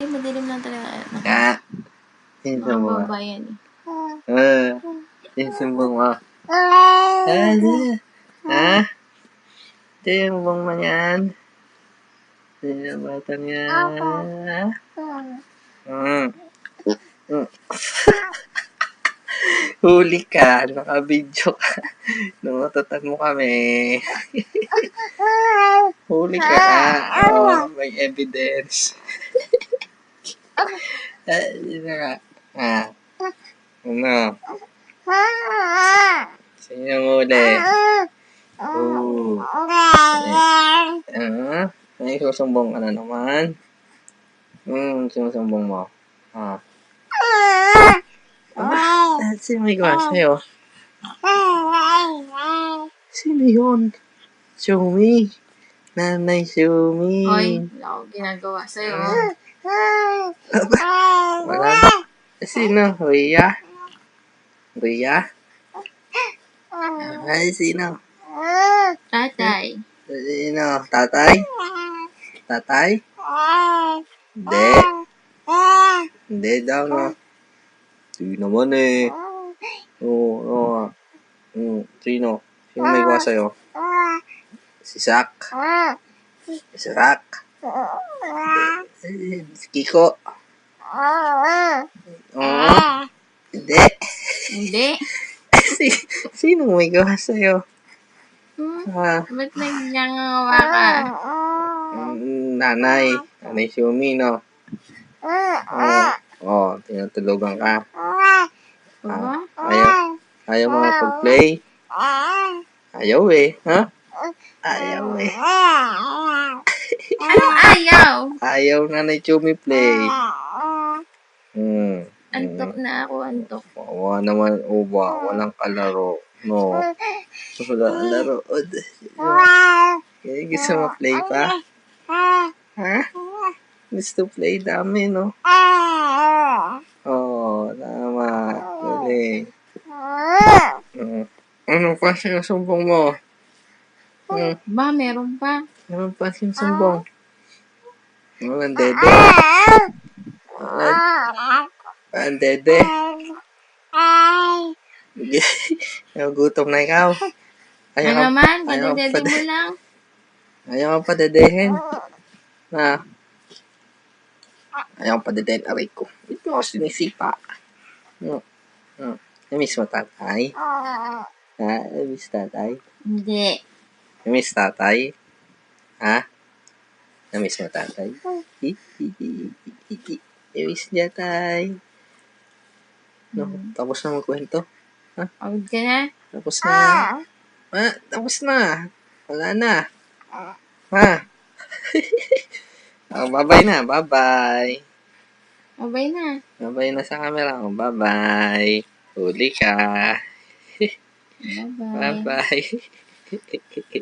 Madilim lang talaga. Ah, sinusumbong mo. Nakababayan eh. Sinusumbong mo. Ito yung bong mo yan. Ito yung batang yan. Huli ka. Naka-video ka. Nangatutan mo kami. Huli ka. Oh, may evidence. Yun na nga. Ano? Sino yung huli? May susumbong ka na naman. Sinusumbong mo. Sino may gawa sa'yo? Sino yun? Shumi. Nanay Shumi. Hoy, wala akong ginagawa sa'yo. Wala. Sino? Rhea? Rhea? Ay, sino? Tatay. Sino? Tatay? Tatay? Hindi. Hindi daw, no? Sige naman eh. Oo. Sino? Sino may gawa sa'yo? Si Zach? Si Zach? Si Kiko? Hindi. Hindi. Sino may gawa sa'yo? Ba't nagnyangawa ka? Nanay. Nanay Shumi, no? Tinutulugan ka. Ayaw mo pag-play? Ayaw eh, ha? Ayaw eh. Anong ayaw? Ayaw Nanay Shumi play. Antok na ako, antok. Wawa naman, walang kalaro. No. Walang laro. Gusto mo play pa? Ha? Gusto play dami, no? Tama. Galing. Ano pa sinusumbong mo? Ba, meron pa. Ano pa sinusumbong? Ang dede. Ang dede. Nagutom na ikaw. Ano naman? Padadede mo lang. Ayaw ka padedehin. Ayaw ka padedehin. Aray ko. Ito ako sinisipa. Namiss mo tatay? Namiss tatay? Hindi. Namiss tatay? Ha? Namiss mo tatay? Namiss niya tay. No, tapos na magkwento. Pagod ka na? Tapos na. Tapos na. Wala na. Bye-bye na. Bye-bye. Mabay na. Bye-bye na sa camera. Bye-bye. Huli ka. Bye-bye. Bye-bye.